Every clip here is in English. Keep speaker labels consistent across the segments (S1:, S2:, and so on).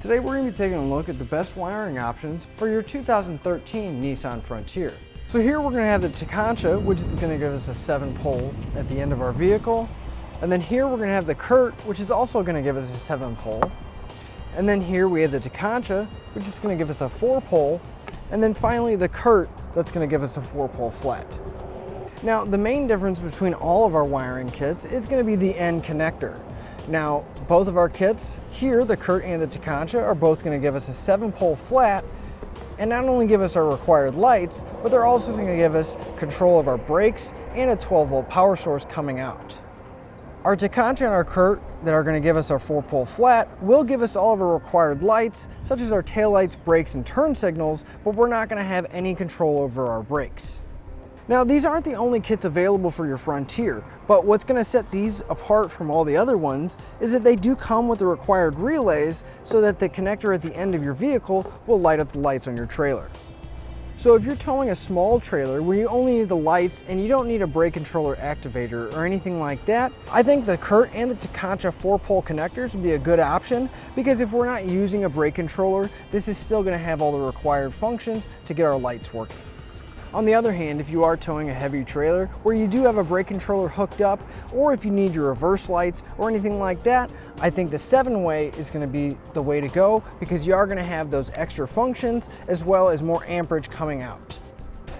S1: Today we're going to be taking a look at the best wiring options for your 2013 Nissan Frontier. So here we're going to have the Tekonsha, which is going to give us a 7-pole at the end of our vehicle. And then here we're going to have the Curt, which is also going to give us a 7-pole. And then here we have the Tekonsha, which is going to give us a 4-pole. And then finally the Curt, that's going to give us a 4-pole flat. Now the main difference between all of our wiring kits is going to be the end connector. Now, both of our kits here, the Curt and the Tekonsha, are both going to give us a 7-pole flat and not only give us our required lights, but they're also going to give us control of our brakes and a 12-volt power source coming out. Our Tekonsha and our Curt that are going to give us our 4-pole flat will give us all of our required lights, such as our taillights, brakes, and turn signals, but we're not going to have any control over our brakes. Now, these aren't the only kits available for your Frontier, but what's going to set these apart from all the other ones is that they do come with the required relays so that the connector at the end of your vehicle will light up the lights on your trailer. So if you're towing a small trailer where you only need the lights and you don't need a brake controller activator or anything like that, I think the Curt and the Tekonsha 4-pole connectors would be a good option, because if we're not using a brake controller, this is still going to have all the required functions to get our lights working. On the other hand, if you are towing a heavy trailer where you do have a brake controller hooked up, or if you need your reverse lights or anything like that, I think the 7-way is going to be the way to go, because you are going to have those extra functions as well as more amperage coming out.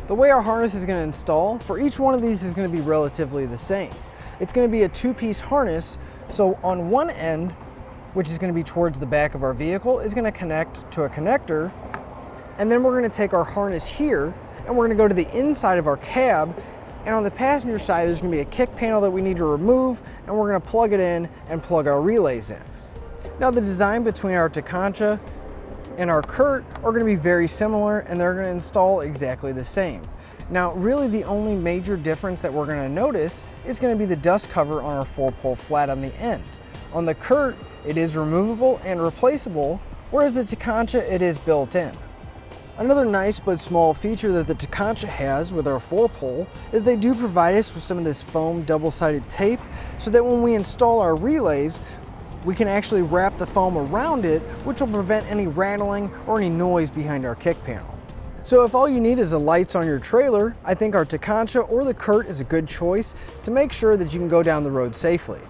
S1: The way our harness is going to install for each one of these is going to be relatively the same. It's going to be a 2-piece harness, so on one end, which is going to be towards the back of our vehicle, is going to connect to a connector, and then we're going to take our harness here and we're going to go to the inside of our cab, and on the passenger side there's going to be a kick panel that we need to remove, and we're going to plug it in and plug our relays in. Now the design between our Tekonsha and our Curt are going to be very similar, and they're going to install exactly the same. Now really the only major difference that we're going to notice is going to be the dust cover on our 4-pole flat on the end. On the Curt it is removable and replaceable, whereas the Tekonsha it is built in. Another nice but small feature that the Tekonsha has with our 4-pole is they do provide us with some of this foam double-sided tape, so that when we install our relays, we can actually wrap the foam around it, which will prevent any rattling or any noise behind our kick panel. So if all you need is the lights on your trailer, I think our Tekonsha or the Curt is a good choice to make sure that you can go down the road safely.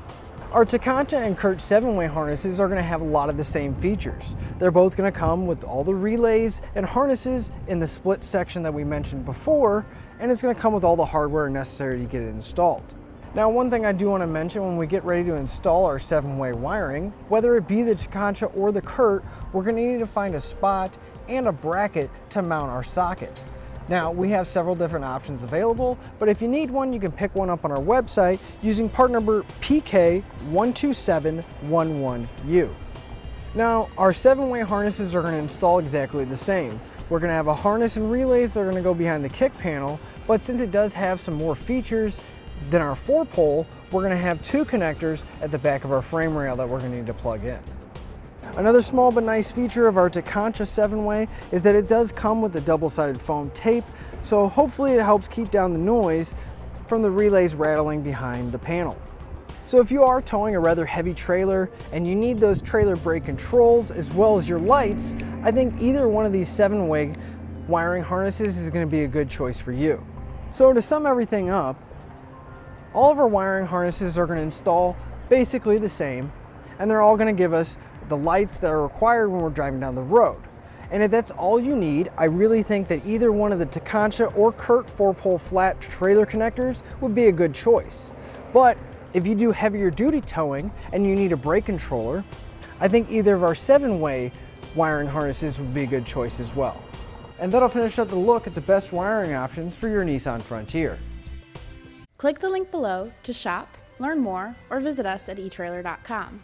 S1: Our Tekonsha and Curt 7-way harnesses are going to have a lot of the same features. They're both going to come with all the relays and harnesses in the split section that we mentioned before, and it's going to come with all the hardware necessary to get it installed. Now, one thing I do want to mention when we get ready to install our 7-way wiring, whether it be the Tekonsha or the Curt, we're going to need to find a spot and a bracket to mount our socket. Now, we have several different options available, but if you need one, you can pick one up on our website using part number PK12711U. Now, our 7-way harnesses are going to install exactly the same. We're going to have a harness and relays that are going to go behind the kick panel, but since it does have some more features than our 4-pole, we're going to have 2 connectors at the back of our frame rail that we're going to need to plug in. Another small but nice feature of our Tekonsha 7-way is that it does come with the double-sided foam tape, so hopefully it helps keep down the noise from the relays rattling behind the panel. So if you are towing a rather heavy trailer and you need those trailer brake controls as well as your lights, I think either one of these 7-way wiring harnesses is going to be a good choice for you. So to sum everything up, all of our wiring harnesses are going to install basically the same, and they're all going to give us the lights that are required when we're driving down the road. And if that's all you need, I really think that either one of the Tekonsha or Curt 4-pole flat trailer connectors would be a good choice. But if you do heavier duty towing and you need a brake controller, I think either of our 7-way wiring harnesses would be a good choice as well. And that'll finish up the look at the best wiring options for your Nissan Frontier.
S2: Click the link below to shop, learn more, or visit us at etrailer.com.